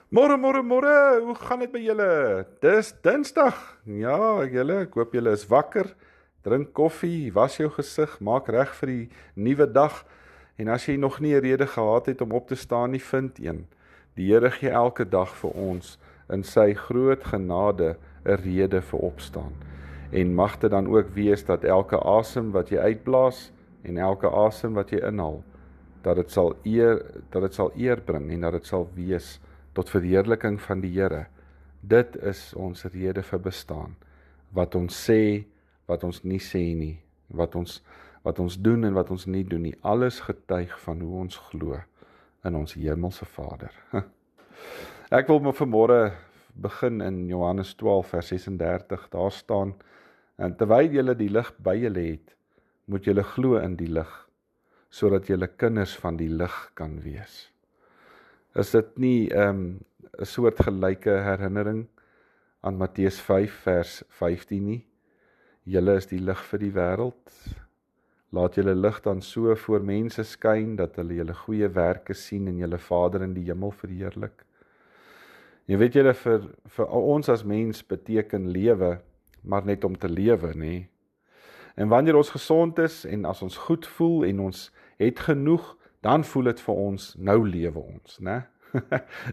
Môre, hoe gaan dit by julle? Dis Dinsdag. Ja, julle, ek hoop julle is wakker. Drink koffie, was jou gesig, maak reg vir die nuwe dag. En as jy nog nie 'n rede gehad het om op te staan nie, vind een. Die Here gee elke dag vir ons in sy groot genade 'n rede vir opstaan. En mag dit dan ook wees dat elke asem wat jy uitblaas en elke asem wat jy inhaal, dat dit sal eer bring en dat dit sal wees tot verheerliking van die Here. Dit is ons rede vir bestaan. Wat ons sê, wat ons nie sê nie, wat ons doen en wat ons nie doen nie, alles getuig van hoe ons glo in ons hemelse Vader. Ek wil vanmôre begin in Johannes 12 vers 36, daar staan, en terwyl julle die lig by julle het, moet julle glo in die lig, sodat julle kinders van die lig kan wees. Is dit nie 'n soort gelyke herinnering aan Matteus 5 vers 15 nie? Julle is die lig vir die wêreld. Laat julle lig dan so voor mense skyn, dat hulle julle goeie werke sien en julle Vader in die hemel verheerlik. Jy weet julle, vir ons as mens beteken lewe, maar net om te lewe, nê? En wanneer ons gesond is, en as ons goed voel, en ons het genoeg, dan voel dit vir ons, nou lewe ons, né?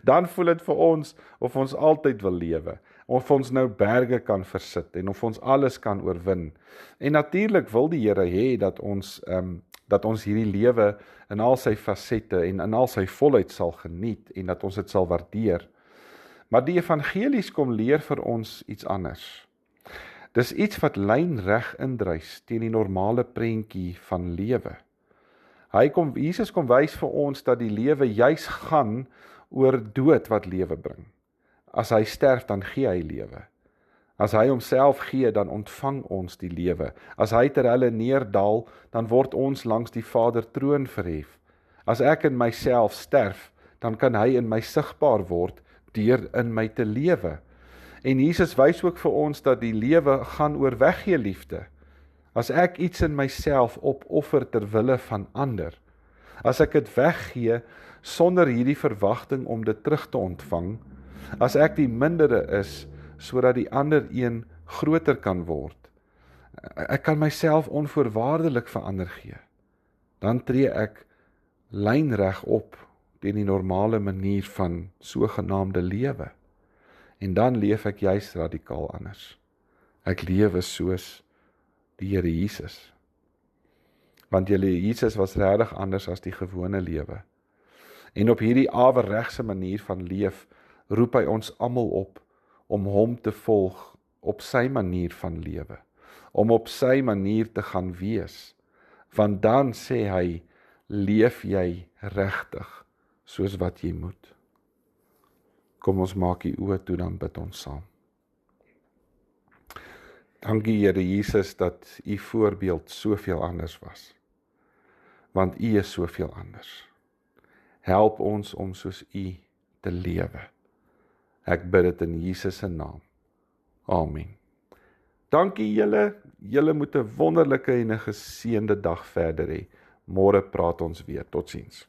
Dan voel dit vir ons, of ons altyd wil lewe, of ons nou berge kan versit, en of ons alles kan oorwin. En natuurlik wil die Here hê dat ons hierdie lewe in al sy fasette en in al sy volheid sal geniet, en dat ons dit sal waardeer. Maar die evangelies kom leer vir ons iets anders. Dis iets wat lynreg indruis teen die normale prentjie van lewe. Jesus kom wys vir ons dat die lewe juis gaan oor dood wat lewe bring. As hy sterf, dan gee hy lewe. As hy homself gee, dan ontvang ons die lewe. As hy terwyl hy neerdal, dan word ons langs die Vader troon verhef. As ek in myself sterf, dan kan hy in my sigbaar word deur in my te lewe. En Jesus wys ook vir ons dat die lewe gaan oor weggee liefde. As ek iets in myself opoffer ter wille van ander, as ek dit weggee sonder hierdie verwagting om dit terug te ontvang, as ek die mindere is, sodat die ander een groter kan word, ek kan myself onvoorwaardelik vir ander gee, dan tree ek lynreg op teen die normale manier van sogenaamde lewe. En dan leef ek juis radikaal anders. Ek lewe soos die Here Jesus. Want Jesus was regtig anders as die gewone lewe. En op hierdie awerregse manier van leef, roep hy ons almal op om hom te volg op sy manier van lewe, om op sy manier te gaan wees. Want dan sê hy, leef jy regtig soos wat jy moet. Kom ons maak die oë toe, dan bid ons saam. Dankie Here Jesus dat u voorbeeld soveel anders was, want u is soveel anders. Help ons om soos u te lewe. Ek bid dit in Jesus se naam. Amen. Dankie julle moet 'n wonderlike en 'n geseënde dag verder hê. Môre praat ons weer. Totsiens.